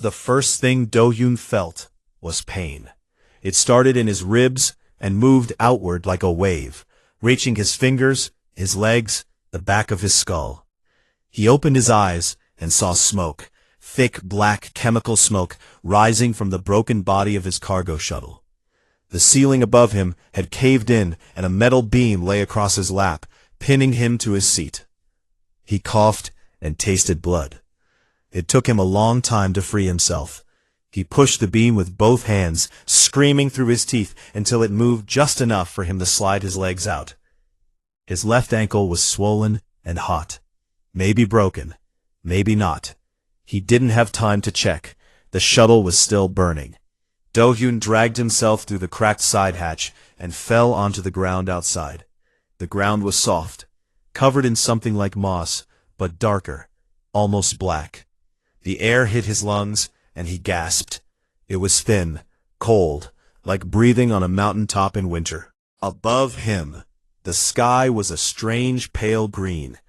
The first thing Do-hyun felt was pain. It started in his ribs and moved outward like a wave, reaching his fingers, his legs, the back of his skull. He opened his eyes and saw smoke, thick black chemical smoke rising from the broken body of his cargo shuttle. The ceiling above him had caved in and a metal beam lay across his lap, pinning him to his seat. He coughed and tasted blood. It took him a long time to free himself. He pushed the beam with both hands, screaming through his teeth until it moved just enough for him to slide his legs out. His left ankle was swollen and hot. Maybe broken, maybe not. He didn't have time to check. The shuttle was still burning. Do-hyun dragged himself through the cracked side hatch and fell onto the ground outside. The ground was soft, covered in something like moss, but darker, almost black. The air hit his lungs, and he gasped. It was thin, cold, like breathing on a mountaintop in winter. Above him, the sky was a strange pale green,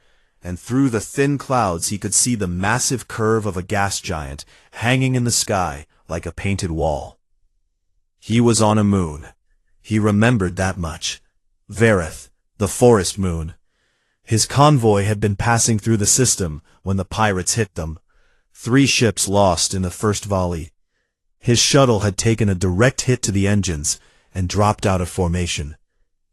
and through the thin clouds he could see the massive curve of a gas giant hanging in the sky like a painted wall. He was on a moon. He remembered that much. Vareth, the forest moon. His convoy had been passing through the system when the pirates hit them. 3 ships lost in the first volley. His shuttle had taken a direct hit to the engines and dropped out of formation.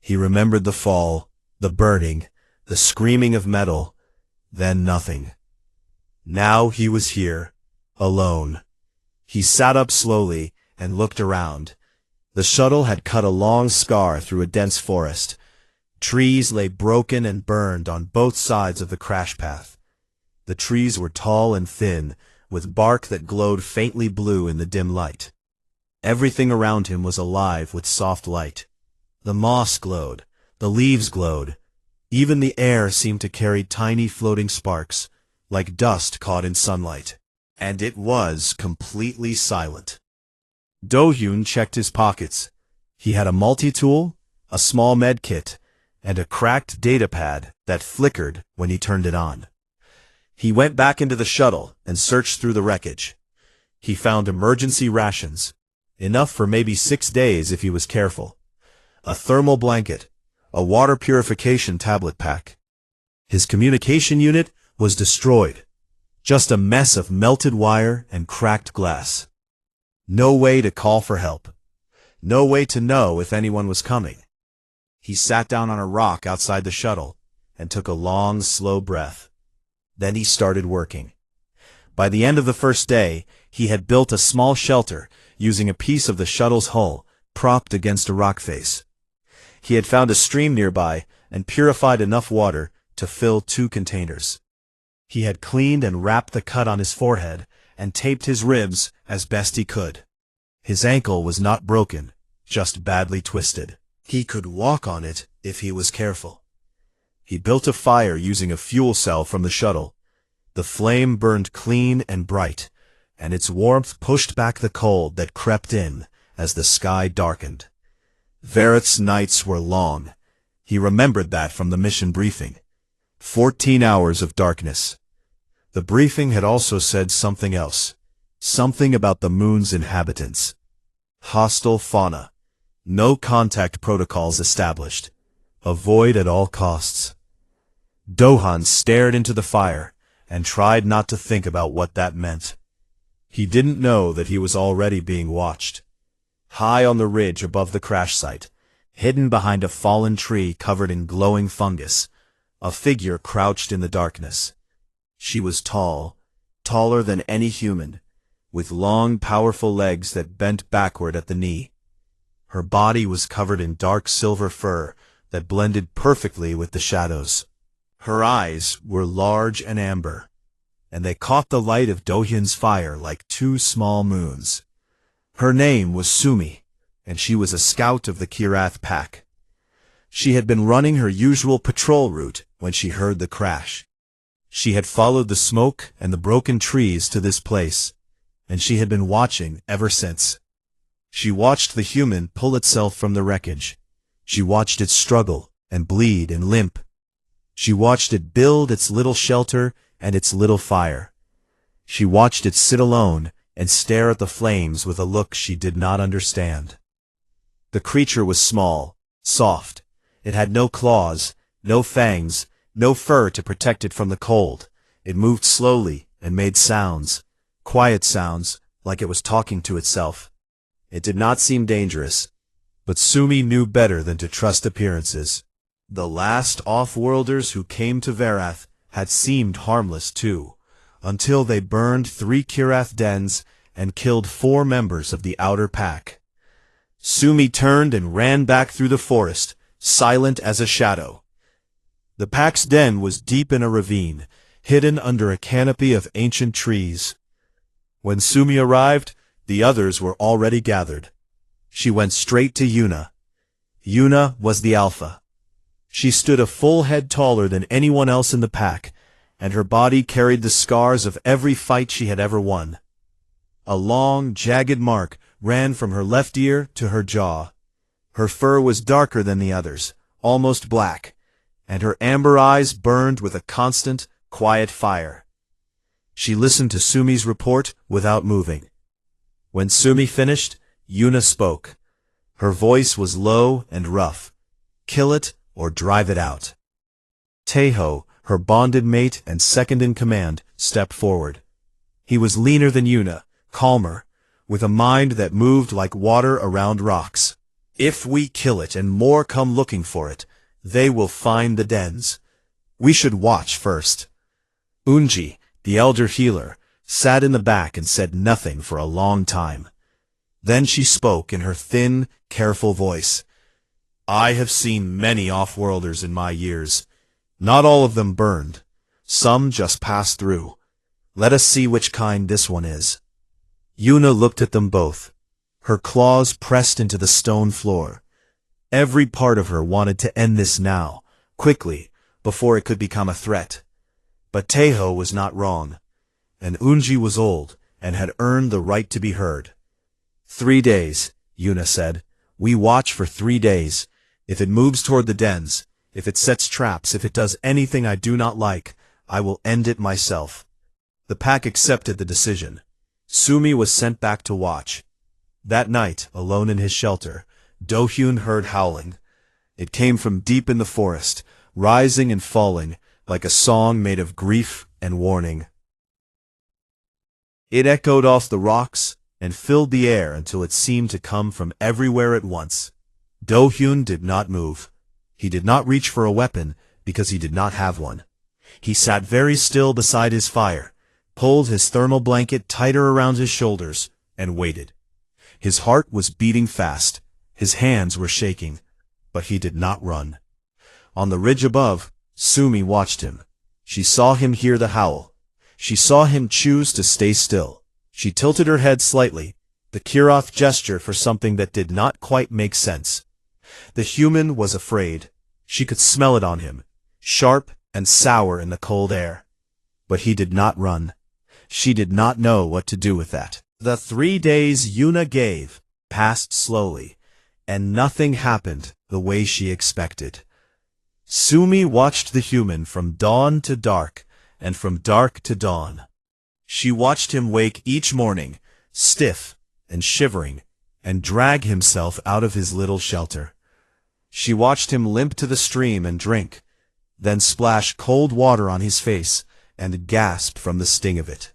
He remembered the fall, the burning, the screaming of metal, then nothing. Now he was here, alone. He sat up slowly and looked around. The shuttle had cut a long scar through a dense forest. Trees lay broken and burned on both sides of the crash path. The trees were tall and thin, with bark that glowed faintly blue in the dim light. Everything around him was alive with soft light. The moss glowed, the leaves glowed. Even the air seemed to carry tiny floating sparks, like dust caught in sunlight. And it was completely silent. Do-hyun checked his pockets. He had a multi-tool, a small med kit, and a cracked datapad that flickered when he turned it on. He went back into the shuttle and searched through the wreckage. He found emergency rations, enough for maybe 6 days if he was careful, a thermal blanket, a water purification tablet pack. His communication unit was destroyed, just a mess of melted wire and cracked glass. No way to call for help, no way to know if anyone was coming. He sat down on a rock outside the shuttle and took a long, slow breath. Then he started working. By the end of the first day, he had built a small shelter using a piece of the shuttle's hull propped against a rock face. He had found a stream nearby and purified enough water to fill 2 containers. He had cleaned and wrapped the cut on his forehead and taped his ribs as best he could. His ankle was not broken, just badly twisted. He could walk on it if he was careful. He built a fire using a fuel cell from the shuttle. The flame burned clean and bright, and its warmth pushed back the cold that crept in as the sky darkened. Vareth's nights were long. He remembered that from the mission briefing. 14 hours of darkness. The briefing had also said something else. Something about the moon's inhabitants. Hostile fauna. No contact protocols established. Avoid at all costs. Do-hyun stared into the fire and tried not to think about what that meant. He didn't know that he was already being watched. High on the ridge above the crash site, hidden behind a fallen tree covered in glowing fungus, a figure crouched in the darkness. She was tall, taller than any human, with long, powerful legs that bent backward at the knee. Her body was covered in dark silver fur that blended perfectly with the shadows. Her eyes were large and amber, and they caught the light of Do-hyun's fire like 2 small moons. Her name was Sumi, and she was a scout of the Kirath pack. She had been running her usual patrol route when she heard the crash. She had followed the smoke and the broken trees to this place, and she had been watching ever since. She watched the human pull itself from the wreckage. She watched it struggle and bleed and limp. She watched it build its little shelter and its little fire. She watched it sit alone and stare at the flames with a look she did not understand. The creature was small, soft. It had no claws, no fangs, no fur to protect it from the cold. It moved slowly and made sounds, quiet sounds, like it was talking to itself. It did not seem dangerous, but Sumi knew better than to trust appearances. The last off-worlders who came to Varath had seemed harmless too, until they burned 3 Kirath dens and killed 4 members of the outer pack. Sumi turned and ran back through the forest, silent as a shadow. The pack's den was deep in a ravine, hidden under a canopy of ancient trees. When Sumi arrived, the others were already gathered. She went straight to Yuna. Yuna was the alpha. She stood a full head taller than anyone else in the pack, and her body carried the scars of every fight she had ever won. A long, jagged mark ran from her left ear to her jaw. Her fur was darker than the others, almost black, and her amber eyes burned with a constant, quiet fire. She listened to Sumi's report without moving. When Sumi finished, Yuna spoke. Her voice was low and rough. "Kill it or drive it out." Teho, her bonded mate and second in command, stepped forward. He was leaner than Yuna, calmer, with a mind that moved like water around rocks. "If we kill it and more come looking for it, they will find the dens. We should watch first." Unji, the elder healer, sat in the back and said nothing for a long time. Then she spoke in her thin, careful voice. "I have seen many off-worlders in my years. Not all of them burned. Some just passed through. Let us see which kind this one is." Yuna looked at them both. Her claws pressed into the stone floor. Every part of her wanted to end this now, quickly, before it could become a threat. But Teho was not wrong, and Unji was old and had earned the right to be heard. 3 days, Yuna said. "We watch for 3 days. If it moves toward the dens, if it sets traps, if it does anything I do not like, I will end it myself." The pack accepted the decision. Sumi was sent back to watch. That night, alone in his shelter, Do-hyun heard howling. It came from deep in the forest, rising and falling, like a song made of grief and warning. It echoed off the rocks and filled the air until it seemed to come from everywhere at once. Do-hyun did not move. He did not reach for a weapon because he did not have one. He sat very still beside his fire, pulled his thermal blanket tighter around his shoulders, and waited. His heart was beating fast. His hands were shaking, but he did not run. On the ridge above, Sumi watched him. She saw him hear the howl. She saw him choose to stay still. She tilted her head slightly, the Kirath gesture for something that did not quite make sense. The human was afraid. She could smell it on him, sharp and sour in the cold air. But he did not run. She did not know what to do with that. The 3 days Yuna gave passed slowly, and nothing happened the way she expected. Sumi watched the human from dawn to dark, and from dark to dawn. She watched him wake each morning, stiff and shivering, and drag himself out of his little shelter. She watched him limp to the stream and drink, then splash cold water on his face and gasp from the sting of it.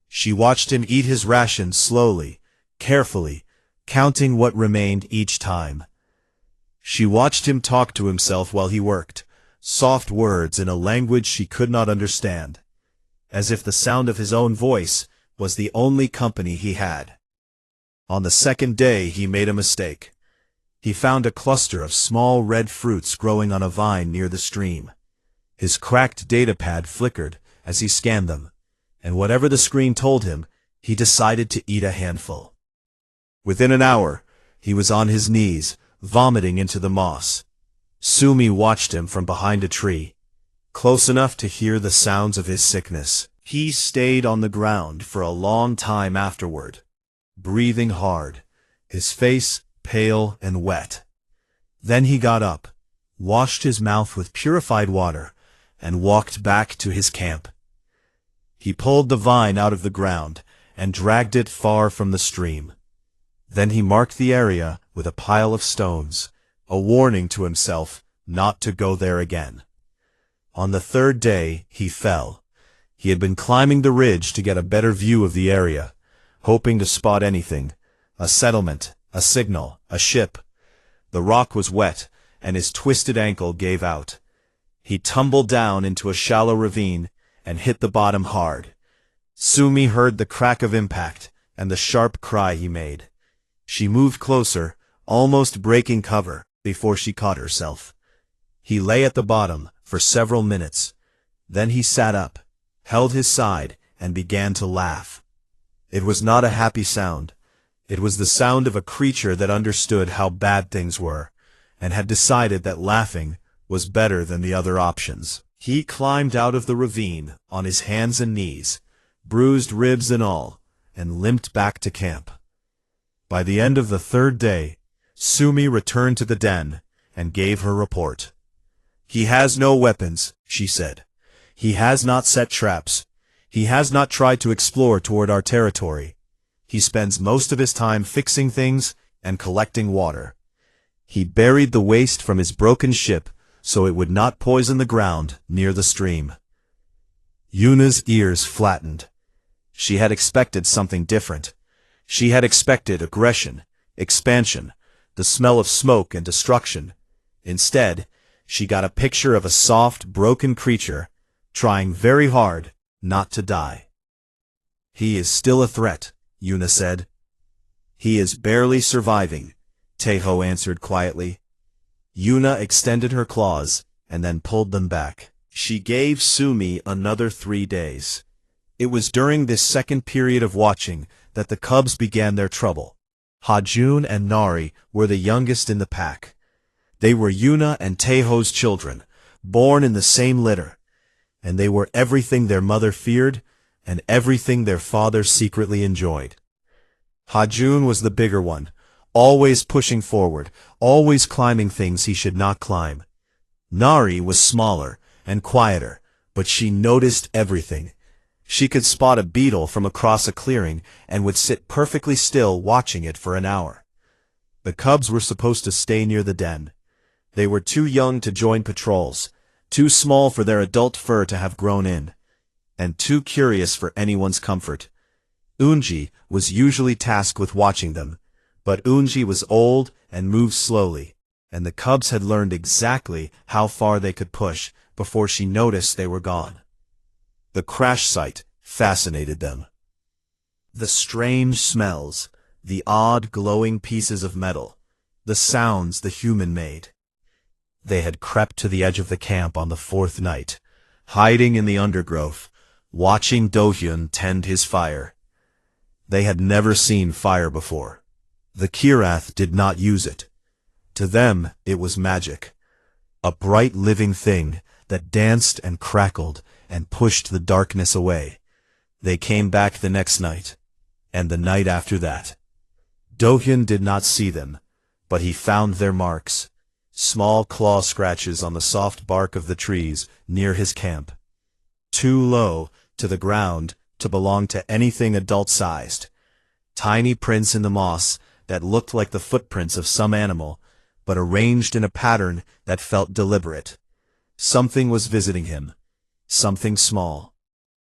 She watched him eat his ration slowly, carefully, counting what remained each time. She watched him talk to himself while he worked, soft words in a language she could not understand, as if the sound of his own voice was the only company he had. On the 2nd day he made a mistake. He found a cluster of small red fruits growing on a vine near the stream. His cracked datapad flickered as he scanned them, and whatever the screen told him, he decided to eat a handful. Within an hour, he was on his knees, vomiting into the moss. Sumi watched him from behind a tree, close enough to hear the sounds of his sickness. He stayed on the ground for a long time afterward, breathing hard, his face pale and wet. Then he got up, washed his mouth with purified water, and walked back to his camp. He pulled the vine out of the ground and dragged it far from the stream. Then he marked the area with a pile of stones, a warning to himself not to go there again. On the third day, he fell. He had been climbing the ridge to get a better view of the area, hoping to spot anything, a settlement, a signal, a ship. The rock was wet, and his twisted ankle gave out. He tumbled down into a shallow ravine and hit the bottom hard. Sumi heard the crack of impact and the sharp cry he made. She moved closer, almost breaking cover, before she caught herself. He lay at the bottom for several minutes. Then he sat up, held his side, and began to laugh. It was not a happy sound. It was the sound of a creature that understood how bad things were, and had decided that laughing was better than the other options. He climbed out of the ravine on his hands and knees, bruised ribs and all, and limped back to camp. By the end of the third day, Sumi returned to the den and gave her report. "He has no weapons," she said. "He has not set traps. He has not tried to explore toward our territory. He spends most of his time fixing things and collecting water. He buried the waste from his broken ship so it would not poison the ground near the stream." Yuna's ears flattened. She had expected something different. She had expected aggression, expansion, the smell of smoke and destruction. Instead, she got a picture of a soft, broken creature, trying very hard not to die. "He is still a threat," Yuna said. "He is barely surviving," Teho answered quietly. Yuna extended her claws and then pulled them back. She gave Sumi another 3 days. It was during this second period of watching that the cubs began their trouble. Hajun and Nari were the youngest in the pack. They were Yuna and Teho's children, born in the same litter, and they were everything their mother feared and everything their father secretly enjoyed. Hajun was the bigger one, always pushing forward, always climbing things he should not climb. Nari was smaller and quieter, but she noticed everything. She could spot a beetle from across a clearing and would sit perfectly still watching it for an hour. The cubs were supposed to stay near the den. They were too young to join patrols, too small for their adult fur to have grown in, and too curious for anyone's comfort. Unji was usually tasked with watching them, but Unji was old and moved slowly, and the cubs had learned exactly how far they could push before she noticed they were gone. The crash site fascinated them. The strange smells, the odd glowing pieces of metal, the sounds the human made. They had crept to the edge of the camp on the 4th night, hiding in the undergrowth, watching Do-hyun tend his fire. They had never seen fire before. The Kirath did not use it. To them, it was magic. A bright living thing that danced and crackled and pushed the darkness away. They came back the next night, and the night after that. Do-hyun did not see them, but he found their marks, small claw scratches on the soft bark of the trees near his camp. Too low to the ground to belong to anything adult-sized. Tiny prints in the moss that looked like the footprints of some animal, but arranged in a pattern that felt deliberate. Something was visiting him. Something small.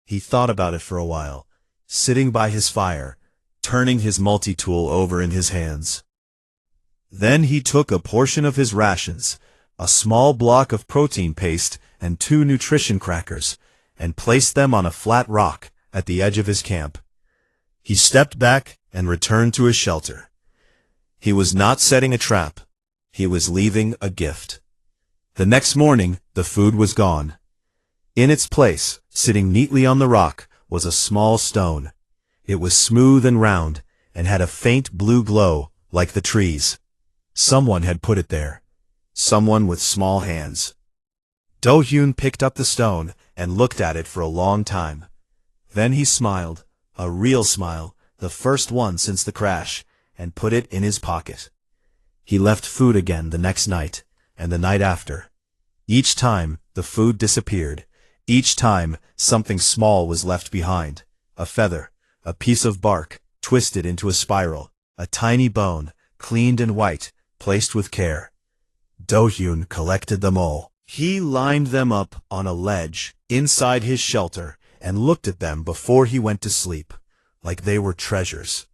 He thought about it for a while, sitting by his fire, turning his multi-tool over in his hands. Then he took a portion of his rations, a small block of protein paste and 2 nutrition crackers, and placed them on a flat rock at the edge of his camp. He stepped back and returned to his shelter. He was not setting a trap. He was leaving a gift. The next morning, the food was gone. In its place, sitting neatly on the rock, was a small stone. It was smooth and round, and had a faint blue glow, like the trees. Someone had put it there. Someone with small hands. Do-hyun picked up the stone and looked at it for a long time. Then he smiled, a real smile, the first one since the crash, and put it in his pocket. He left food again the next night, and the night after. Each time, the food disappeared. Each time, something small was left behind. A feather, a piece of bark, twisted into a spiral, a tiny bone, cleaned and white, placed with care. Do-hyun collected them all. He lined them up on a ledge inside his shelter and looked at them before he went to sleep, like they were treasures.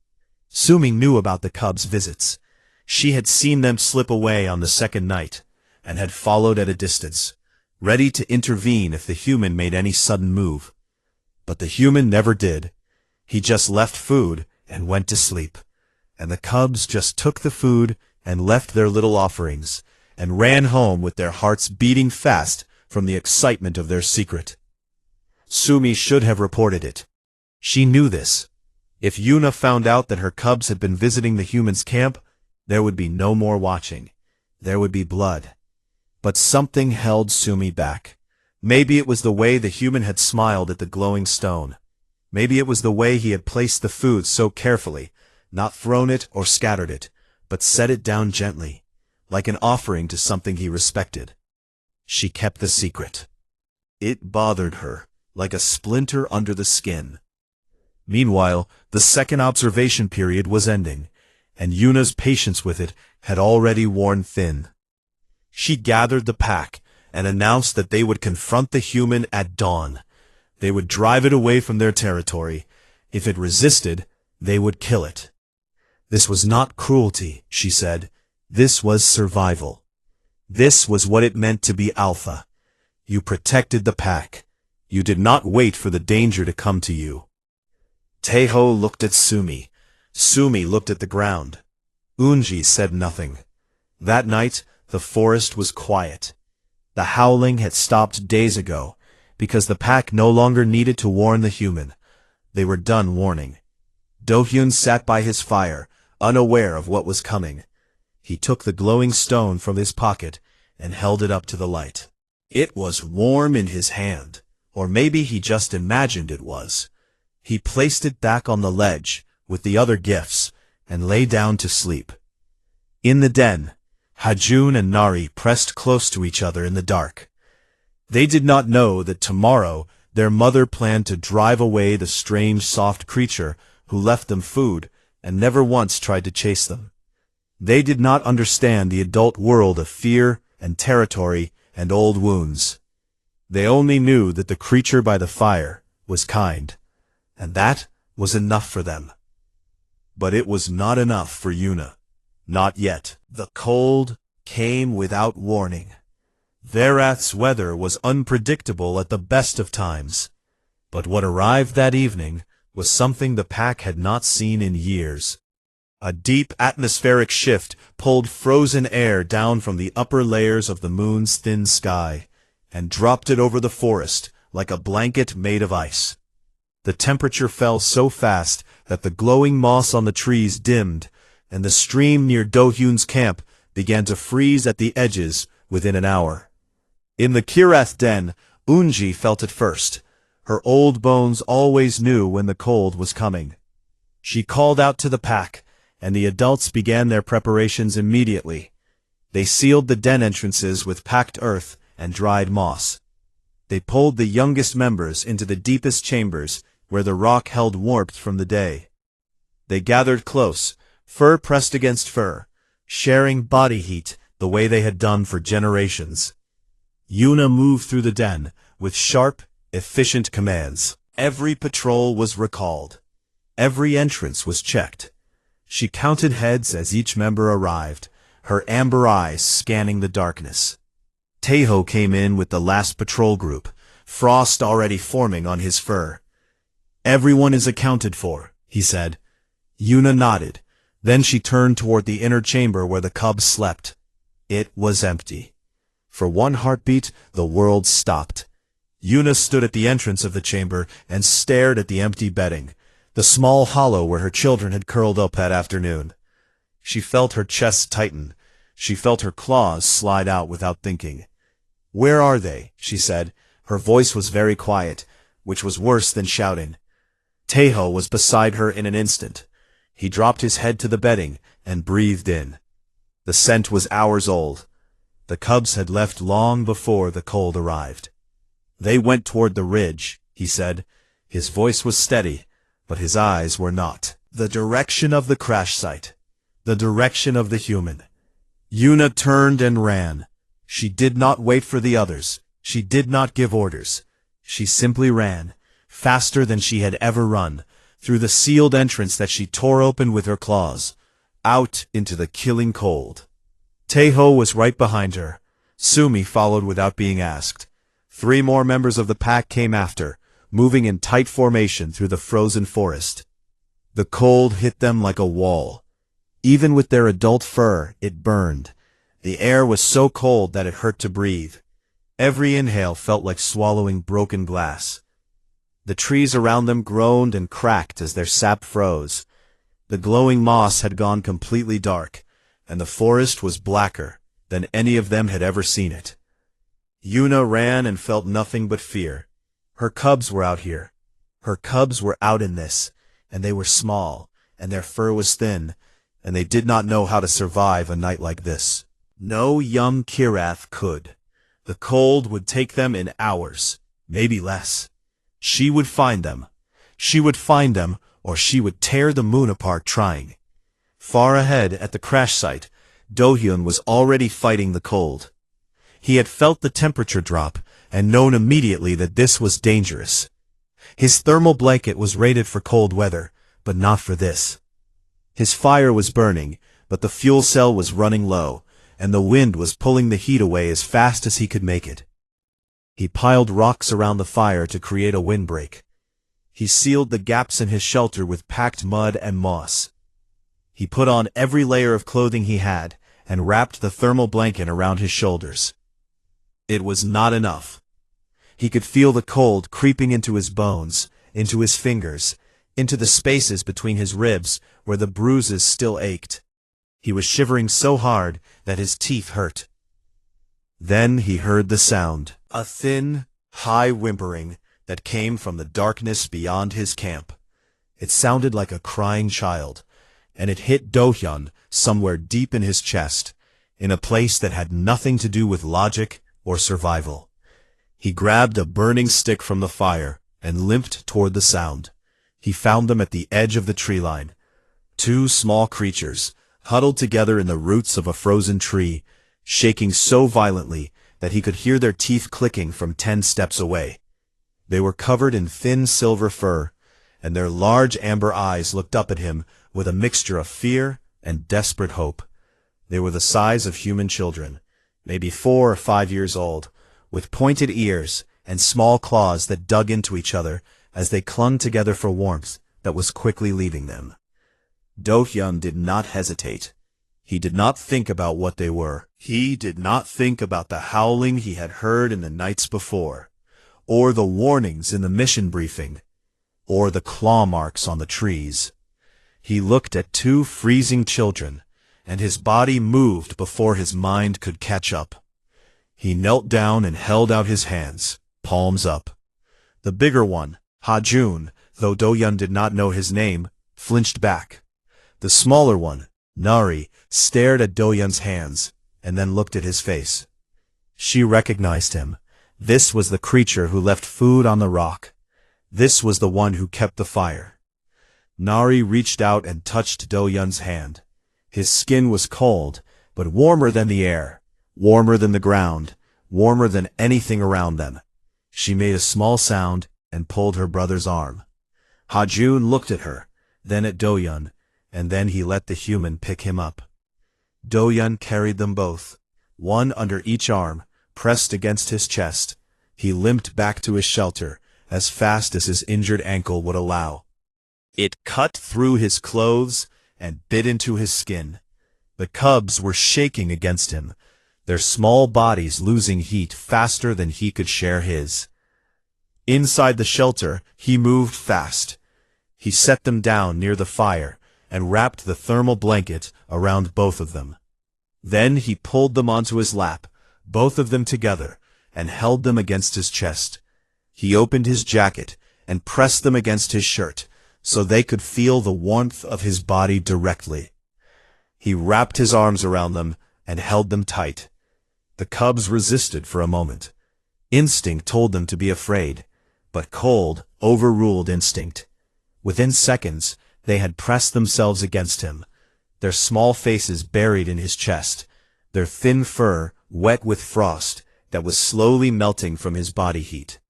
Sumi knew about the cubs' visits. She had seen them slip away on the second night, and had followed at a distance, ready to intervene if the human made any sudden move. But the human never did. He just left food and went to sleep, and the cubs just took the food and left their little offerings, and ran home with their hearts beating fast from the excitement of their secret. Sumi should have reported it. She knew this. If Yuna found out that her cubs had been visiting the humans' camp, there would be no more watching. There would be blood. But something held Sumi back. Maybe it was the way the human had smiled at the glowing stone. Maybe it was the way he had placed the food so carefully, not thrown it or scattered it, but set it down gently, like an offering to something he respected. She kept the secret. It bothered her, like a splinter under the skin. Meanwhile, the second observation period was ending, and Yuna's patience with it had already worn thin. She gathered the pack and announced that they would confront the human at dawn. They would drive it away from their territory. If it resisted, they would kill it. This was not cruelty, she said. This was survival. This was what it meant to be alpha. You protected the pack. You did not wait for the danger to come to you. Taeho looked at Sumi. Sumi looked at the ground. Eunji said nothing. That night, the forest was quiet. The howling had stopped days ago, because the pack no longer needed to warn the human. They were done warning. Do-hyun sat by his fire, unaware of what was coming. He took the glowing stone from his pocket and held it up to the light. It was warm in his hand, or maybe he just imagined it was. He placed it back on the ledge with the other gifts and lay down to sleep. In the den, Hajun and Nari pressed close to each other in the dark. They did not know that tomorrow their mother planned to drive away the strange soft creature who left them food and never once tried to chase them. They did not understand the adult world of fear and territory and old wounds. They only knew that the creature by the fire was kind, and that was enough for them. But it was not enough for Yuna. Not yet. The cold came without warning. Verath's weather was unpredictable at the best of times. But what arrived that evening was something the pack had not seen in years. A deep atmospheric shift pulled frozen air down from the upper layers of the moon's thin sky and dropped it over the forest like a blanket made of ice. The temperature fell so fast that the glowing moss on the trees dimmed, and the stream near Do-hyun's camp began to freeze at the edges within an hour. In the Kirath den, Eunji felt it first. Her old bones always knew when the cold was coming. She called out to the pack, and the adults began their preparations immediately. They sealed the den entrances with packed earth and dried moss. They pulled the youngest members into the deepest chambers where the rock held warmth from the day. They gathered close, fur pressed against fur, sharing body heat the way they had done for generations. Yuna moved through the den with sharp, efficient commands. Every patrol was recalled. Every entrance was checked. She counted heads as each member arrived, her amber eyes scanning the darkness. Taeho came in with the last patrol group, frost already forming on his fur. "Everyone is accounted for," he said. Yuna nodded. Then she turned toward the inner chamber where the cubs slept. It was empty. For one heartbeat, the world stopped. Yuna stood at the entrance of the chamber and stared at the empty bedding, the small hollow where her children had curled up that afternoon. She felt her chest tighten. She felt her claws slide out without thinking. "Where are they?" she said. Her voice was very quiet, which was worse than shouting. Taeho was beside her in an instant. He dropped his head to the bedding and breathed in. The scent was hours old. The cubs had left long before the cold arrived. "They went toward the ridge," he said. His voice was steady, but his eyes were not. The direction of the crash site. The direction of the human. Yuna turned and ran. She did not wait for the others. She did not give orders. She simply ran, faster than she had ever run, through the sealed entrance that she tore open with her claws, out into the killing cold. Teiho was right behind her. Sumi followed without being asked. 3 more members of the pack came after, moving in tight formation through the frozen forest. The cold hit them like a wall. Even with their adult fur, it burned. The air was so cold that it hurt to breathe. Every inhale felt like swallowing broken glass. The trees around them groaned and cracked as their sap froze. The glowing moss had gone completely dark, and the forest was blacker than any of them had ever seen it. Yuna ran and felt nothing but fear. Her cubs were out here. Her cubs were out in this, and they were small, and their fur was thin, and they did not know how to survive a night like this. No young Kirath could. The cold would take them in hours, maybe less. She would find them. She would find them, or she would tear the moon apart trying. Far ahead at the crash site, Do-hyun was already fighting the cold. He had felt the temperature drop and known immediately that this was dangerous. His thermal blanket was rated for cold weather, but not for this. His fire was burning, but the fuel cell was running low, and the wind was pulling the heat away as fast as he could make it. He piled rocks around the fire to create a windbreak. He sealed the gaps in his shelter with packed mud and moss. He put on every layer of clothing he had and wrapped the thermal blanket around his shoulders. It was not enough. He could feel the cold creeping into his bones, into his fingers, into the spaces between his ribs where the bruises still ached. He was shivering so hard that his teeth hurt. Then he heard the sound, a thin, high whimpering that came from the darkness beyond his camp. It sounded like a crying child, and it hit Do-hyun somewhere deep in his chest, in a place that had nothing to do with logic or survival. He grabbed a burning stick from the fire and limped toward the sound. He found them at the edge of the tree line. 2 small creatures, huddled together in the roots of a frozen tree, shaking so violently that he could hear their teeth clicking from 10 steps away. They were covered in thin silver fur, and their large amber eyes looked up at him with a mixture of fear and desperate hope. They were the size of human children, maybe 4 or 5 years old, with pointed ears and small claws that dug into each other as they clung together for warmth that was quickly leaving them. Do-hyun did not hesitate. He did not think about what they were. He did not think about the howling he had heard in the nights before, or the warnings in the mission briefing, or the claw marks on the trees. He looked at 2 freezing children, and his body moved before his mind could catch up. He knelt down and held out his hands, palms up. The bigger one, Ha-jun, though Do-hyun did not know his name, flinched back. The smaller one, Nari, stared at Do-hyun's hands, and then looked at his face. She recognized him. This was the creature who left food on the rock. This was the one who kept the fire. Nari reached out and touched Do-hyun's hand. His skin was cold, but warmer than the air, warmer than the ground, warmer than anything around them. She made a small sound and pulled her brother's arm. Ha-jun looked at her, then at Do-hyun, and then he let the human pick him up. Do-hyun carried them both, one under each arm, pressed against his chest. He limped back to his shelter as fast as his injured ankle would allow. It cut through his clothes and bit into his skin. The cubs were shaking against him, their small bodies losing heat faster than he could share his. Inside the shelter, he moved fast. He set them down near the fire and wrapped the thermal blanket around both of them. Then he pulled them onto his lap, both of them together, and held them against his chest. He opened his jacket and pressed them against his shirt, so they could feel the warmth of his body directly. He wrapped his arms around them and held them tight. The cubs resisted for a moment. Instinct told them to be afraid, but cold overruled instinct. Within seconds, they had pressed themselves against him, their small faces buried in his chest, their thin fur wet with frost that was slowly melting from his body heat.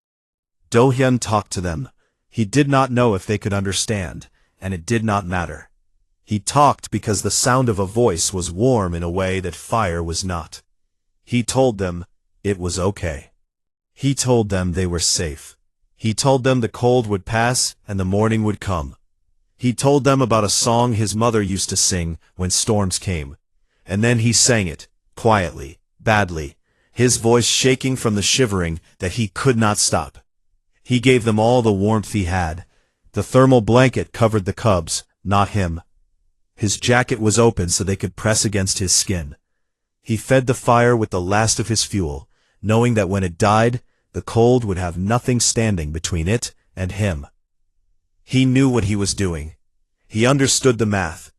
Do-hyun talked to them. He did not know if they could understand, and it did not matter. He talked because the sound of a voice was warm in a way that fire was not. He told them it was okay. He told them they were safe. He told them the cold would pass and the morning would come. He told them about a song his mother used to sing when storms came. And then he sang it, quietly, badly, his voice shaking from the shivering that he could not stop. He gave them all the warmth he had. The thermal blanket covered the cubs, not him. His jacket was open so they could press against his skin. He fed the fire with the last of his fuel, knowing that when it died, the cold would have nothing standing between it and him. He knew what he was doing. He understood the math.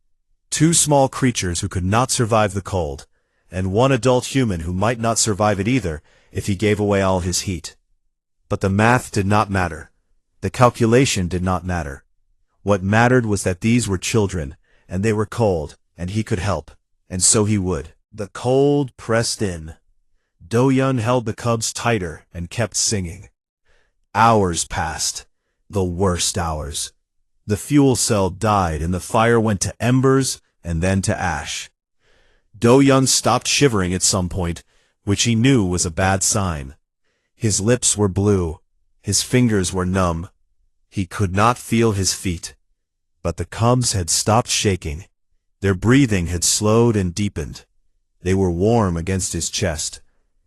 2 small creatures who could not survive the cold, and 1 adult human who might not survive it either if he gave away all his heat. But the math did not matter. The calculation did not matter. What mattered was that these were children, and they were cold, and he could help, and so he would. The cold pressed in. Do-hyun held the cubs tighter and kept singing. Hours passed. The worst hours. The fuel cell died and the fire went to embers and then to ash. Do-hyun stopped shivering at some point, which he knew was a bad sign. His lips were blue. His fingers were numb. He could not feel his feet. But the cubs had stopped shaking. Their breathing had slowed and deepened. They were warm against his chest,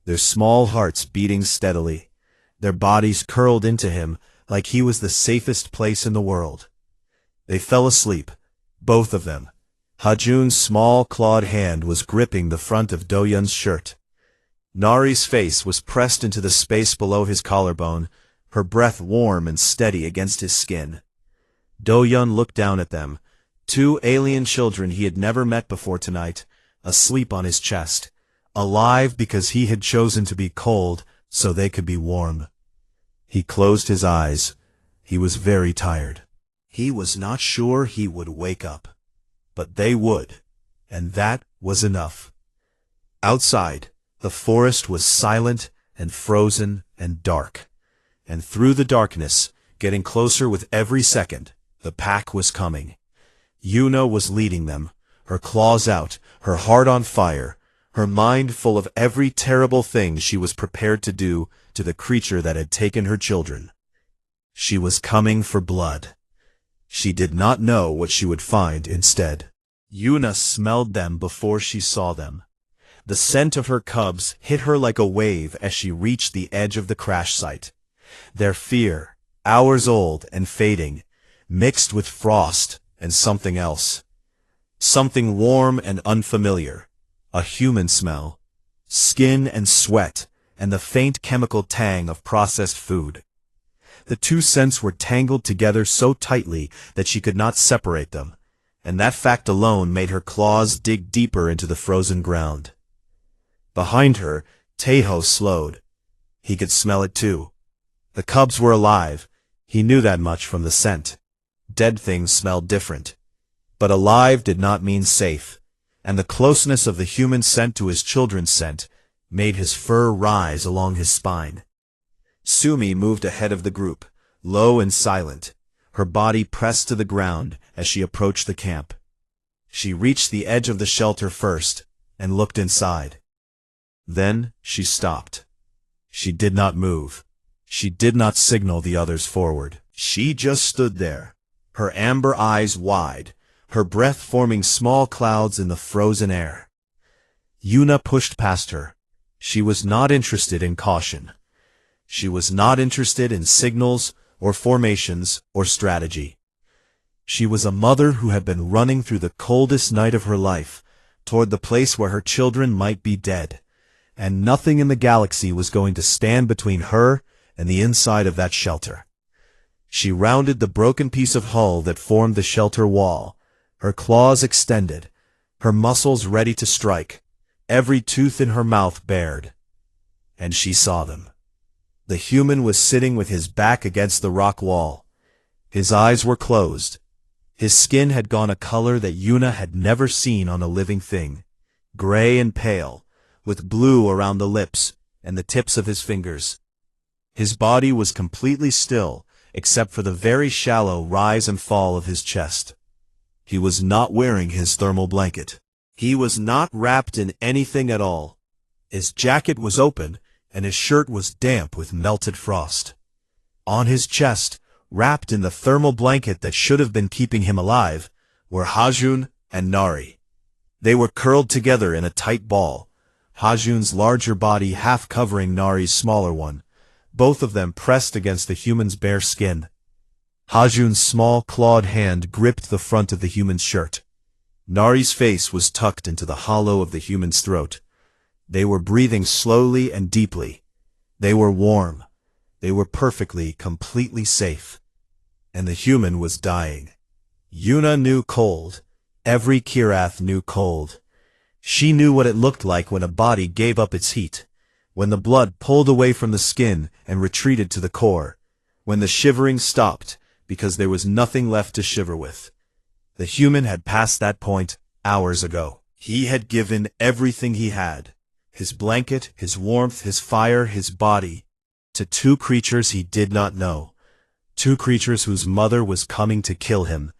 their small hearts beating steadily, their bodies curled into him like he was the safest place in the world. They fell asleep, both of them. Hajun's small clawed hand was gripping the front of Do-hyun's shirt. Nari's face was pressed into the space below his collarbone, her breath warm and steady against his skin. Do-hyun looked down at them, 2 alien children he had never met before tonight, asleep on his chest, alive because he had chosen to be cold so they could be warm. He closed his eyes. He was very tired. He was not sure he would wake up. But they would, and that was enough. Outside, the forest was silent and frozen and dark. And through the darkness, getting closer with every second, the pack was coming. Yuna was leading them, her claws out, her heart on fire, her mind full of every terrible thing she was prepared to do to the creature that had taken her children. She was coming for blood. She did not know what she would find instead. Yuna smelled them before she saw them. The scent of her cubs hit her like a wave as she reached the edge of the crash site. Their fear, hours old and fading, mixed with frost and something else. Something warm and unfamiliar. A human smell. Skin and sweat, and the faint chemical tang of processed food. The 2 scents were tangled together so tightly that she could not separate them, and that fact alone made her claws dig deeper into the frozen ground. Behind her, Taeho slowed. He could smell it too. The cubs were alive. He knew that much from the scent. Dead things smelled different. But alive did not mean safe, and the closeness of the human scent to his children's scent made his fur rise along his spine. Sumi moved ahead of the group, low and silent, her body pressed to the ground as she approached the camp. She reached the edge of the shelter first and looked inside. Then she stopped. She did not move. She did not signal the others forward. She just stood there, her amber eyes wide, her breath forming small clouds in the frozen air. Yuna pushed past her. She was not interested in caution. She was not interested in signals or formations or strategy. She was a mother who had been running through the coldest night of her life, toward the place where her children might be dead, and nothing in the galaxy was going to stand between her and the inside of that shelter. She rounded the broken piece of hull that formed the shelter wall, her claws extended, her muscles ready to strike, every tooth in her mouth bared. And she saw them. The human was sitting with his back against the rock wall. His eyes were closed. His skin had gone a color that Yuna had never seen on a living thing, gray and pale, with blue around the lips and the tips of his fingers. His body was completely still, except for the very shallow rise and fall of his chest. He was not wearing his thermal blanket. He was not wrapped in anything at all. His jacket was open, and his shirt was damp with melted frost. On his chest, wrapped in the thermal blanket that should have been keeping him alive, were Hajun and Nari. They were curled together in a tight ball, Hajun's larger body half covering Nari's smaller one, both of them pressed against the human's bare skin. Hajun's small clawed hand gripped the front of the human's shirt. Nari's face was tucked into the hollow of the human's throat. They were breathing slowly and deeply. They were warm. They were perfectly, completely safe. And the human was dying. Yuna knew cold. Every Kirath knew cold. She knew what it looked like when a body gave up its heat, when the blood pulled away from the skin and retreated to the core, when the shivering stopped because there was nothing left to shiver with. The human had passed that point hours ago. He had given everything he had, his blanket, his warmth, his fire, his body, to two creatures he did not know, two creatures whose mother was coming to kill him,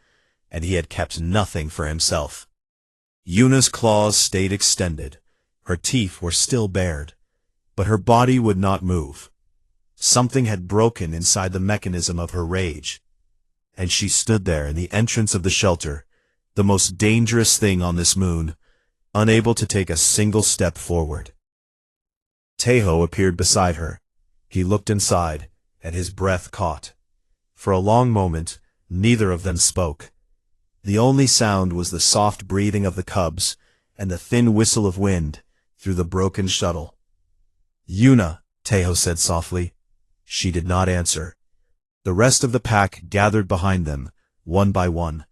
and he had kept nothing for himself. Yuna's claws stayed extended. Her teeth were still bared, but her body would not move. Something had broken inside the mechanism of her rage, and she stood there in the entrance of the shelter, the most dangerous thing on this moon, unable to take a single step forward. Tejo appeared beside her. He looked inside, and his breath caught. For a long moment, neither of them spoke. The only sound was the soft breathing of the cubs and the thin whistle of wind through the broken shuttle. "Yuna," Tejo said softly. She did not answer. The rest of the pack gathered behind them, one by one.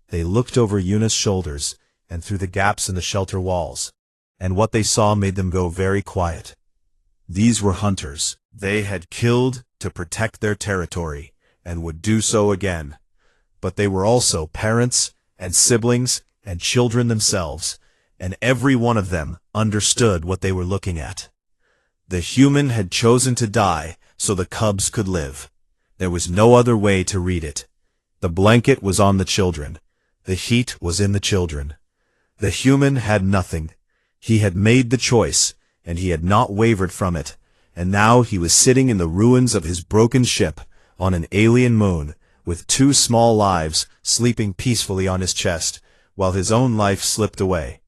They looked over Yuna's shoulders and through the gaps in the shelter walls, and what they saw made them go very quiet. These were hunters. They had killed to protect their territory, and would do so again. But they were also parents and siblings and children themselves, and every one of them understood what they were looking at. The human had chosen to die so the cubs could live. There was no other way to read it. The blanket was on the children. The heat was in the children. The human had nothing. He had made the choice, and he had not wavered from it, and now he was sitting in the ruins of his broken ship on an alien moon, with two small lives sleeping peacefully on his chest, while his own life slipped away.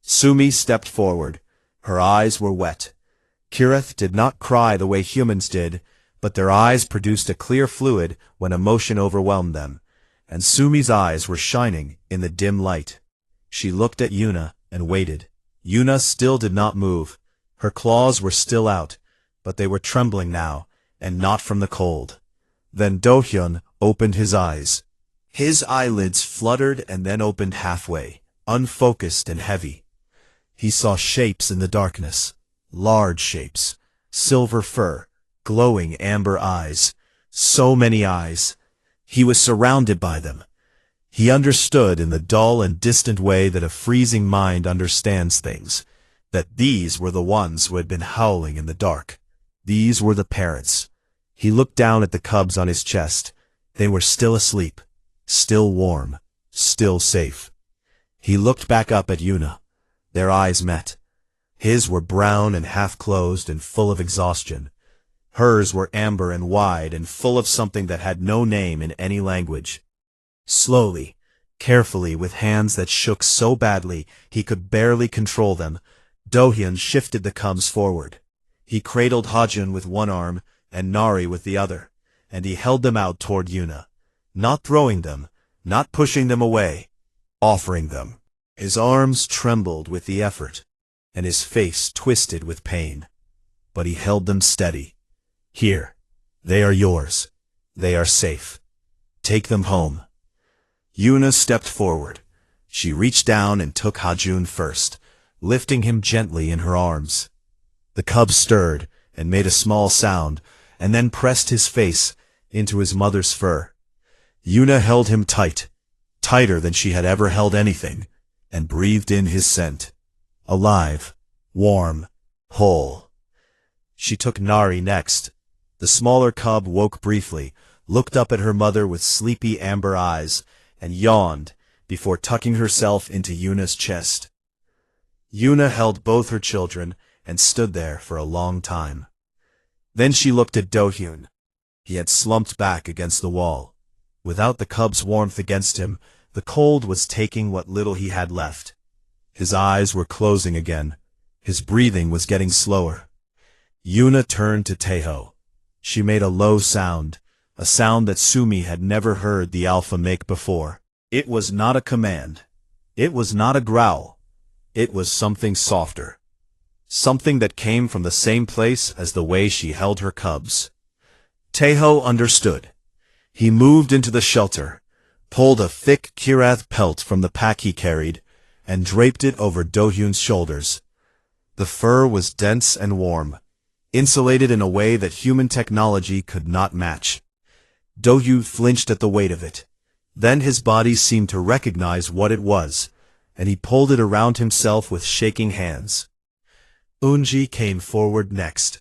Sumi stepped forward. Her eyes were wet. Kirith did not cry the way humans did, but their eyes produced a clear fluid when emotion overwhelmed them, and Sumi's eyes were shining in the dim light. She looked at Yuna and waited. Yuna still did not move. Her claws were still out, but they were trembling now, and not from the cold. Then Do-hyun opened his eyes. His eyelids fluttered and then opened halfway, unfocused and heavy. He saw shapes in the darkness, large shapes, silver fur, glowing amber eyes, so many eyes. He was surrounded by them. He understood in the dull and distant way that a freezing mind understands things, that these were the ones who had been howling in the dark. These were the parents. He looked down at the cubs on his chest. They were still asleep, still warm, still safe. He looked back up at Yuna. Their eyes met. His were brown and half-closed and full of exhaustion. Hers were amber and wide and full of something that had no name in any language. Slowly, carefully, with hands that shook so badly he could barely control them, Do-hyun shifted the cubs forward. He cradled Hajun with one arm and Nari with the other, and he held them out toward Yuna, not throwing them, not pushing them away, offering them. His arms trembled with the effort, and his face twisted with pain, but he held them steady. "Here, they are yours. They are safe. Take them home." Yuna stepped forward. She reached down and took Hajun first, lifting him gently in her arms. The cub stirred and made a small sound, and then pressed his face into his mother's fur. Yuna held him tight, tighter than she had ever held anything, and breathed in his scent. Alive, warm, whole. She took Nari next. The smaller cub woke briefly, looked up at her mother with sleepy amber eyes, and yawned before tucking herself into Yuna's chest. Yuna held both her children and stood there for a long time. Then she looked at Do-hyun. He had slumped back against the wall. Without the cub's warmth against him, the cold was taking what little he had left. His eyes were closing again. His breathing was getting slower. Yuna turned to Taeho. She made a low sound, a sound that Sumi had never heard the alpha make before. It was not a command. It was not a growl. It was something softer. Something that came from the same place as the way she held her cubs. Taeho understood. He moved into the shelter, pulled a thick Kirath pelt from the pack he carried, and draped it over Do-hyun's shoulders. The fur was dense and warm, insulated in a way that human technology could not match. Do-hyun flinched at the weight of it. Then his body seemed to recognize what it was, and he pulled it around himself with shaking hands. Eunji came forward next.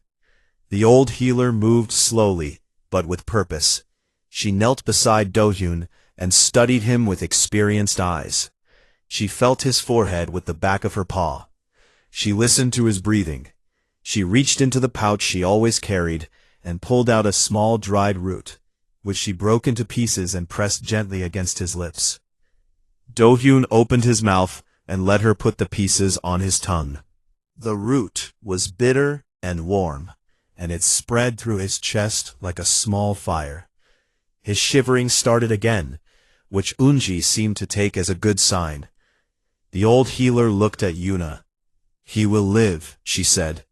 The old healer moved slowly, but with purpose. She knelt beside Do-hyun and studied him with experienced eyes. She felt his forehead with the back of her paw. She listened to his breathing. She reached into the pouch she always carried and pulled out a small dried root, which she broke into pieces and pressed gently against his lips. Do-hyun opened his mouth and let her put the pieces on his tongue. The root was bitter and warm, and it spread through his chest like a small fire. His shivering started again, which Eunji seemed to take as a good sign. The old healer looked at Yuna. "He will live," she said,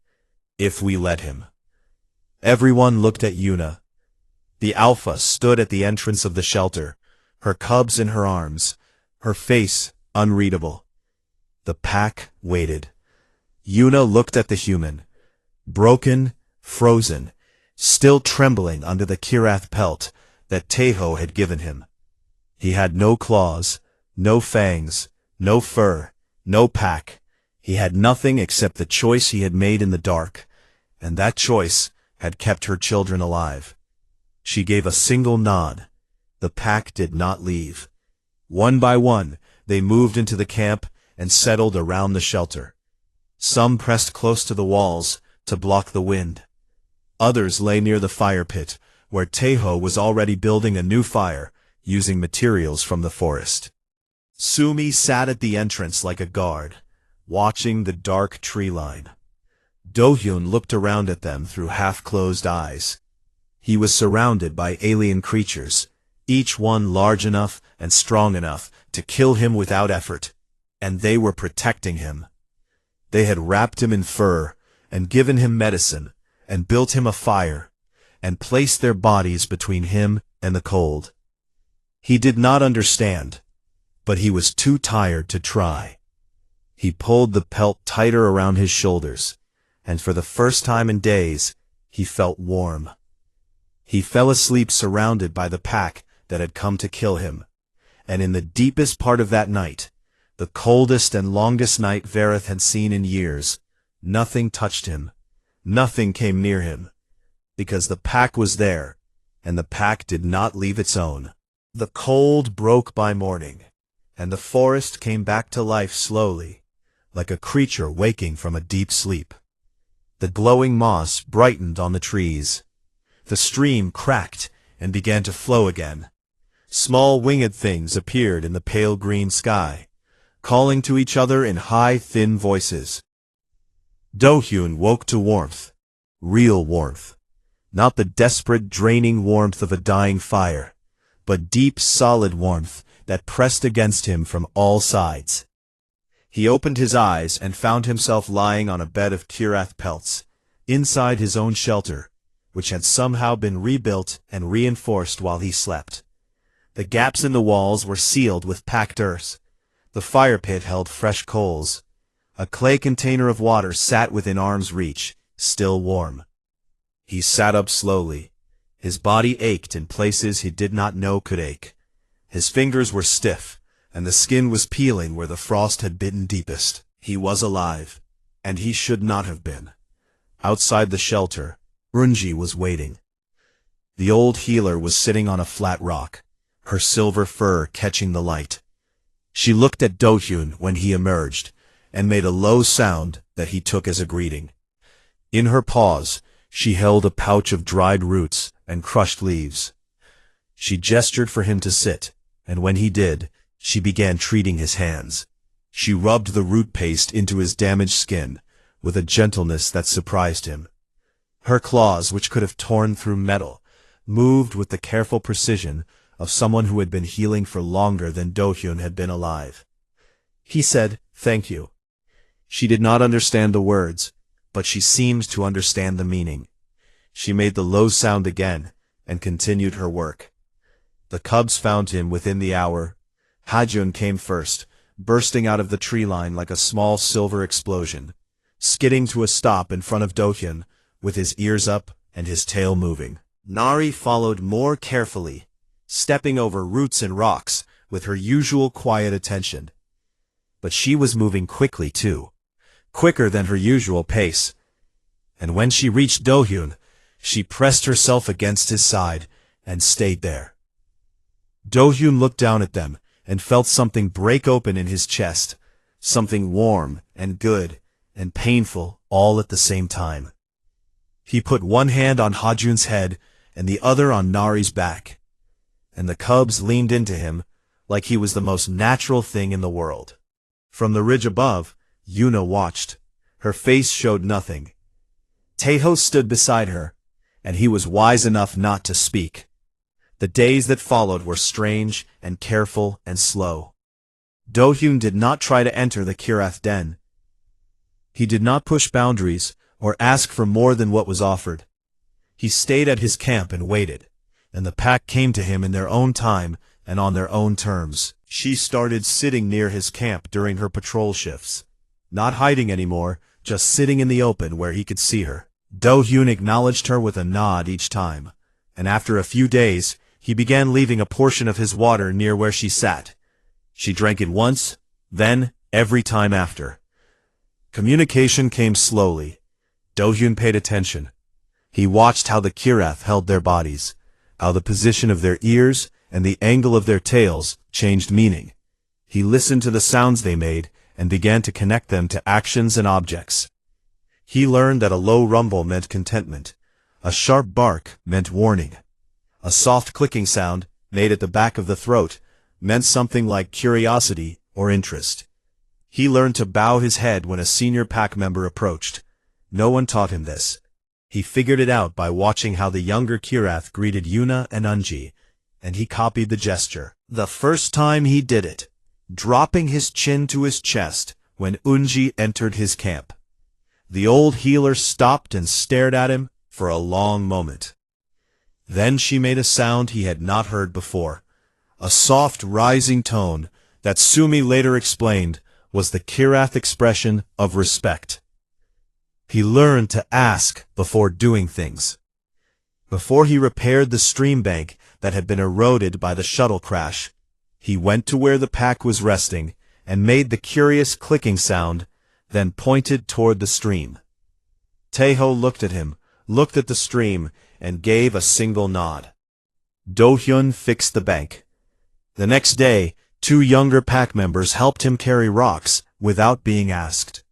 "if we let him." Everyone looked at Yuna. The alpha stood at the entrance of the shelter, her cubs in her arms, her face unreadable. The pack waited. Yuna looked at the human, broken, frozen, still trembling under the Kirath pelt that Taeho had given him. He had no claws, no fangs, no fur, no pack. He had nothing except the choice he had made in the dark, and that choice had kept her children alive. She gave a single nod. The pack did not leave. One by one, they moved into the camp and settled around the shelter. Some pressed close to the walls to block the wind. Others lay near the fire pit, where Taeho was already building a new fire, using materials from the forest. Sumi sat at the entrance like a guard, watching the dark tree line. Do-hyun looked around at them through half-closed eyes. He was surrounded by alien creatures, each one large enough and strong enough to kill him without effort, and they were protecting him. They had wrapped him in fur, and given him medicine, and built him a fire, and placed their bodies between him and the cold. He did not understand, but he was too tired to try. He pulled the pelt tighter around his shoulders, and for the first time in days, he felt warm. He fell asleep surrounded by the pack that had come to kill him, and in the deepest part of that night, the coldest and longest night Vareth had seen in years, nothing touched him, nothing came near him, because the pack was there, and the pack did not leave its own. The cold broke by morning, and the forest came back to life slowly, like a creature waking from a deep sleep. The glowing moss brightened on the trees. The stream cracked and began to flow again. Small winged things appeared in the pale green sky, calling to each other in high, thin voices. Do-hyun woke to warmth, real warmth, not the desperate, draining warmth of a dying fire, but deep, solid warmth that pressed against him from all sides. He opened his eyes and found himself lying on a bed of Kirath pelts, inside his own shelter, which had somehow been rebuilt and reinforced while he slept. The gaps in the walls were sealed with packed earth. The fire pit held fresh coals. A clay container of water sat within arm's reach, still warm. He sat up slowly. His body ached in places he did not know could ache. His fingers were stiff, and the skin was peeling where the frost had bitten deepest. He was alive, and he should not have been. Outside the shelter, Unji was waiting. The old healer was sitting on a flat rock, her silver fur catching the light. She looked at Do-hyun when he emerged, and made a low sound that he took as a greeting. In her paws, she held a pouch of dried roots and crushed leaves. She gestured for him to sit, and when he did, she began treating his hands. She rubbed the root paste into his damaged skin, with a gentleness that surprised him. Her claws, which could have torn through metal, moved with the careful precision of someone who had been healing for longer than Do-hyun had been alive. He said, "Thank you." She did not understand the words, but she seemed to understand the meaning. She made the low sound again, and continued her work. The cubs found him within the hour. Hajun came first, bursting out of the tree line like a small silver explosion, skidding to a stop in front of Do-hyun, with his ears up and his tail moving. Nari followed more carefully, stepping over roots and rocks with her usual quiet attention. But she was moving quickly too, quicker than her usual pace. And when she reached Do-hyun, she pressed herself against his side and stayed there. Do-hyun looked down at them and felt something break open in his chest, something warm and good and painful all at the same time. He put one hand on Hajun's head and the other on Nari's back, and the cubs leaned into him like he was the most natural thing in the world. From the ridge above, Yuna watched. Her face showed nothing. Taeho stood beside her, and he was wise enough not to speak. The days that followed were strange and careful and slow. Do-hyun did not try to enter the Kirath den. He did not push boundaries or ask for more than what was offered. He stayed at his camp and waited, and the pack came to him in their own time and on their own terms. She started sitting near his camp during her patrol shifts, not hiding anymore, just sitting in the open where he could see her. Do-hyun acknowledged her with a nod each time, and after a few days, he began leaving a portion of his water near where she sat. She drank it once, then every time after. Communication came slowly. Do-hyun paid attention. He watched how the Kirath held their bodies, how the position of their ears and the angle of their tails changed meaning. He listened to the sounds they made and began to connect them to actions and objects. He learned that a low rumble meant contentment, a sharp bark meant warning, a soft clicking sound made at the back of the throat meant something like curiosity or interest. He learned to bow his head when a senior pack member approached. No one taught him this. He figured it out by watching how the younger Kirath greeted Yuna and Unji, and he copied the gesture. The first time he did it, dropping his chin to his chest when Unji entered his camp. The old healer stopped and stared at him for a long moment. Then she made a sound he had not heard before, a soft rising tone that Sumi later explained was the Kirath expression of respect. He learned to ask before doing things. Before he repaired the stream bank that had been eroded by the shuttle crash, he went to where the pack was resting and made the curious clicking sound, then pointed toward the stream. Taeho looked at him, looked at the stream, and gave a single nod. Do-hyun fixed the bank. The next day, 2 younger pack members helped him carry rocks without being asked.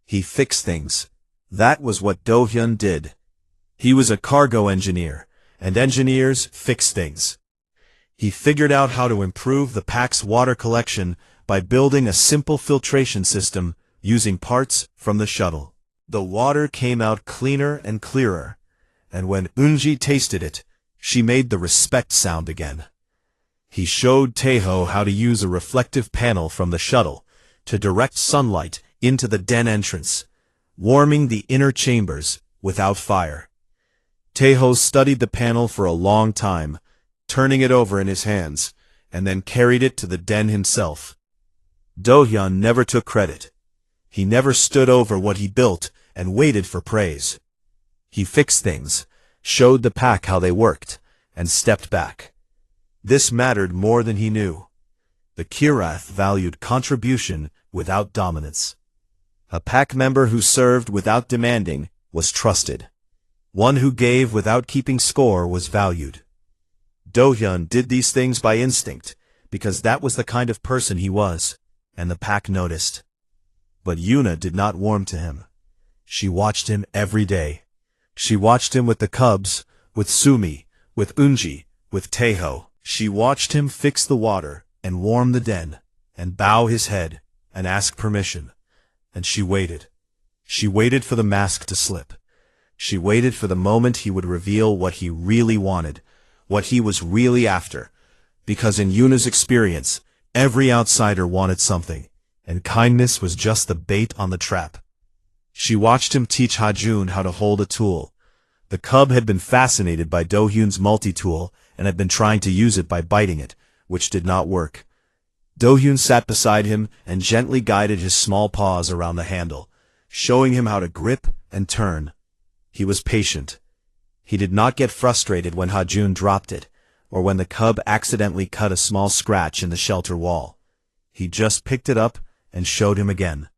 He fixed things. That was what Do-hyun did. He was a cargo engineer, and engineers fix things. He figured out how to improve the pack's water collection by building a simple filtration system using parts from the shuttle. The water came out cleaner and clearer, and when Unji tasted it, she made the respect sound again. He showed Taeho how to use a reflective panel from the shuttle to direct sunlight into the den entrance, warming the inner chambers without fire. Taeho studied the panel for a long time, turning it over in his hands, and then carried it to the den himself. Do-hyun never took credit. He never stood over what he built and waited for praise. He fixed things, showed the pack how they worked, and stepped back. This mattered more than he knew. The Kirath valued contribution without dominance. A pack member who served without demanding was trusted. One who gave without keeping score was valued. Do-hyun did these things by instinct, because that was the kind of person he was, and the pack noticed. But Yuna did not warm to him. She watched him every day. She watched him with the cubs, with Sumi, with Unji, with Taeho. She watched him fix the water, and warm the den, and bow his head, and ask permission. And she waited. She waited for the mask to slip. She waited for the moment he would reveal what he really wanted, what he was really after. Because in Yuna's experience, every outsider wanted something, and kindness was just the bait on the trap. She watched him teach Ha-jun how to hold a tool. The cub had been fascinated by Do-hyun's multi-tool and had been trying to use it by biting it, which did not work. Do-hyun sat beside him and gently guided his small paws around the handle, showing him how to grip and turn. He was patient. He did not get frustrated when Ha-jun dropped it, or when the cub accidentally cut a small scratch in the shelter wall. He just picked it up and showed him again.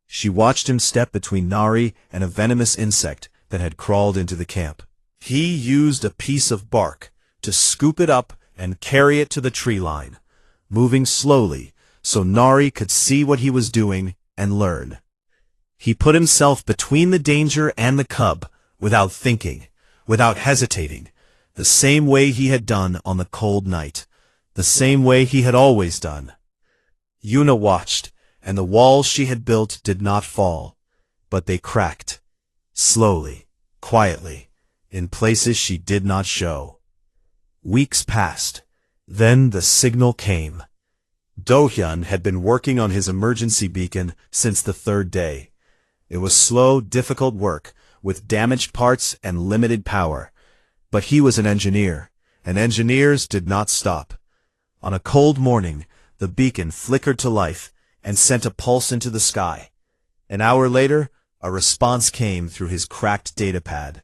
She watched him step between Nari and a venomous insect that had crawled into the camp. He used a piece of bark to scoop it up and carry it to the tree line, moving slowly so Nari could see what he was doing and learn. He put himself between the danger and the cub without thinking, without hesitating, the same way he had done on the cold night, the same way he had always done. Yuna watched, and the walls she had built did not fall, but they cracked, slowly, quietly, in places she did not show. Weeks passed. Then the signal came. Do-hyun had been working on his emergency beacon since the third day. It was slow, difficult work, with damaged parts and limited power. But he was an engineer, and engineers did not stop. On a cold morning, the beacon flickered to life and sent a pulse into the sky. An hour later, a response came through his cracked datapad.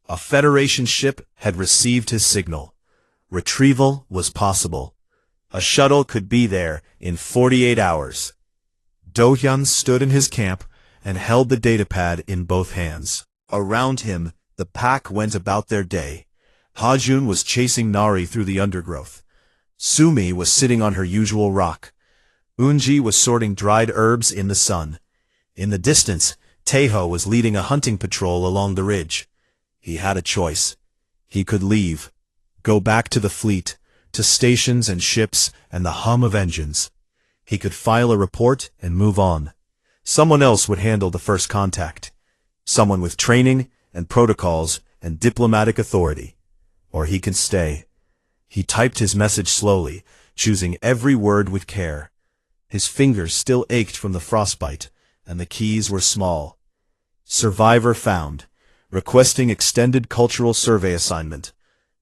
A Federation ship had received his signal. Retrieval was possible. A shuttle could be there in 48 hours. Do-hyun stood in his camp and held the datapad in both hands. Around him, the pack went about their day. Ha-jun was chasing Nari through the undergrowth. Sumi was sitting on her usual rock. Unji was sorting dried herbs in the sun. In the distance, Taeho was leading a hunting patrol along the ridge. He had a choice. He could leave, go back to the fleet, to stations and ships and the hum of engines. He could file a report and move on. Someone else would handle the first contact. Someone with training and protocols and diplomatic authority. Or he could stay. He typed his message slowly, choosing every word with care. His fingers still ached from the frostbite, and the keys were small. Survivor found. Requesting extended cultural survey assignment.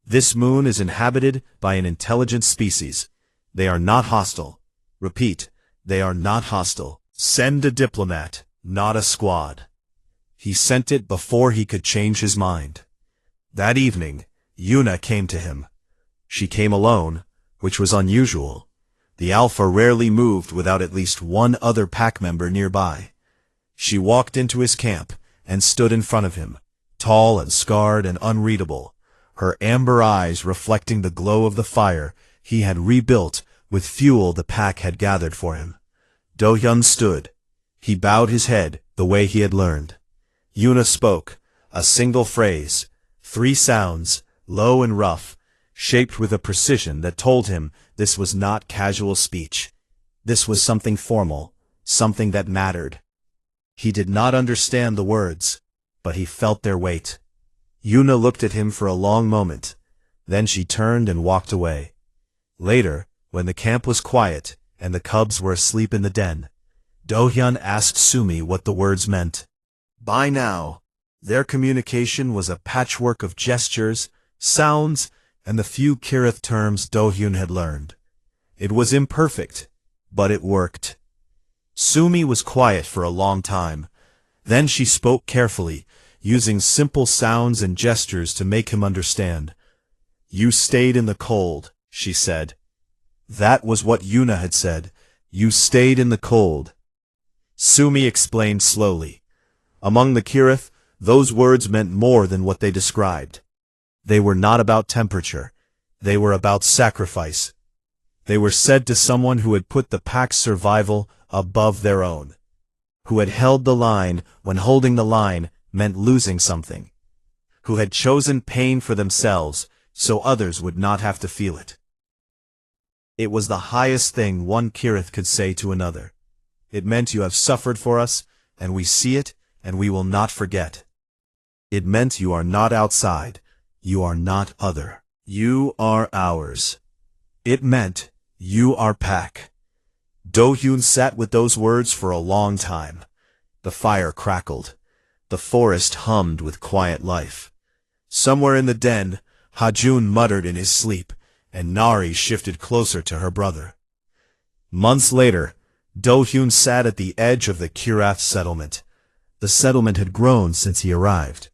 This moon is inhabited by an intelligent species. They are not hostile. Repeat, they are not hostile. Send a diplomat, not a squad. He sent it before he could change his mind. That evening, Yuna came to him. She came alone, which was unusual. The Alpha rarely moved without at least one other pack member nearby. She walked into his camp and stood in front of him, tall and scarred and unreadable, her amber eyes reflecting the glow of the fire he had rebuilt with fuel the pack had gathered for him. Do-hyun stood. He bowed his head the way he had learned. Yuna spoke, a single phrase, 3 sounds, low and rough, shaped with a precision that told him this was not casual speech. This was something formal, something that mattered. He did not understand the words, but he felt their weight. Yuna looked at him for a long moment. Then she turned and walked away. Later, when the camp was quiet and the cubs were asleep in the den, Do-hyun asked Sumi what the words meant. By now, their communication was a patchwork of gestures, sounds, and the few Kirath terms Do-hyun had learned. It was imperfect, but it worked. Sumi was quiet for a long time. Then she spoke carefully, using simple sounds and gestures to make him understand. You stayed in the cold, she said. That was what Yuna had said. You stayed in the cold. Sumi explained slowly. Among the Kirith, those words meant more than what they described. They were not about temperature. They were about sacrifice. They were said to someone who had put the pack's survival above their own. Who had held the line when holding the line meant losing something. Who had chosen pain for themselves so others would not have to feel it. It was the highest thing one Kirith could say to another. It meant you have suffered for us, and we see it, and we will not forget. It meant you are not outside. You are not other. You are ours. It meant you are pack. Do-hyun sat with those words for a long time. The fire crackled. The forest hummed with quiet life. Somewhere in the den, Hajun muttered in his sleep, and Nari shifted closer to her brother. Months later, Do-hyun sat at the edge of the Kirath settlement. The settlement had grown since he arrived.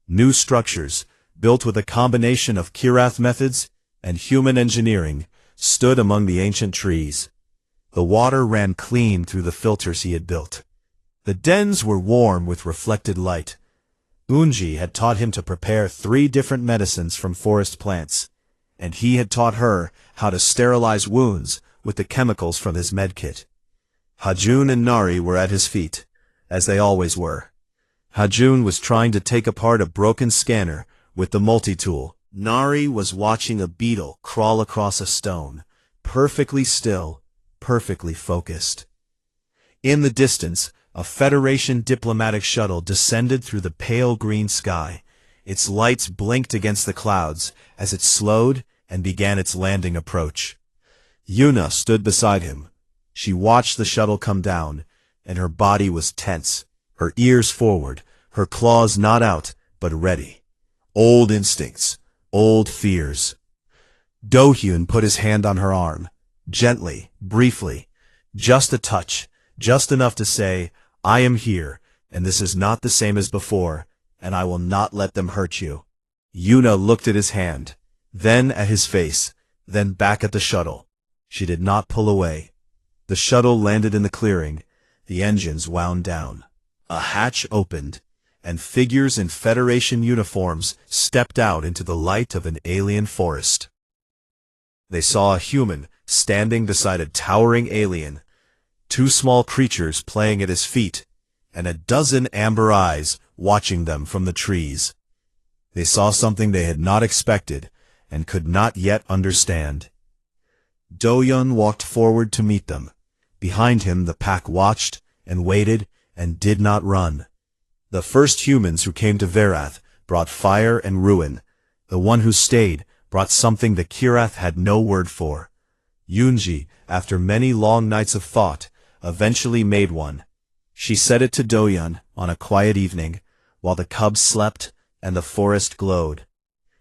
New structures, built with a combination of Kirath methods and human engineering, stood among the ancient trees. The water ran clean through the filters he had built. The dens were warm with reflected light. Unji had taught him to prepare 3 different medicines from forest plants, and he had taught her how to sterilize wounds with the chemicals from his medkit. Hajun and Nari were at his feet, as they always were. Hajun was trying to take apart a broken scanner with the multi-tool. Nari was watching a beetle crawl across a stone, perfectly still, perfectly focused. In the distance, a Federation diplomatic shuttle descended through the pale green sky. Its lights blinked against the clouds as it slowed and began its landing approach. Yuna stood beside him. She watched the shuttle come down, and her body was tense, her ears forward, her claws not out, but ready. Old instincts, old fears. Do-hyun put his hand on her arm, gently, briefly, just a touch, just enough to say, I am here, and this is not the same as before, and I will not let them hurt you. Yuna looked at his hand, then at his face, then back at the shuttle. She did not pull away. The shuttle landed in the clearing. The engines wound down. A hatch opened, and figures in Federation uniforms stepped out into the light of an alien forest. They saw a human standing beside a towering alien, 2 small creatures playing at his feet, and a dozen amber eyes watching them from the trees. They saw something they had not expected and could not yet understand. Do-hyun walked forward to meet them. Behind him the pack watched and waited and did not run. The first humans who came to Verath brought fire and ruin. The one who stayed brought something the Kirath had no word for. Yunji, after many long nights of thought, eventually made one. She said it to Do-hyun on a quiet evening, while the cubs slept and the forest glowed.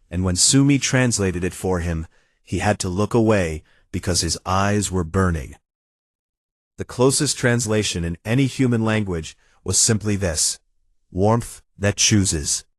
And when Sumi translated it for him, he had to look away because his eyes were burning. The closest translation in any human language was simply this: warmth that chooses.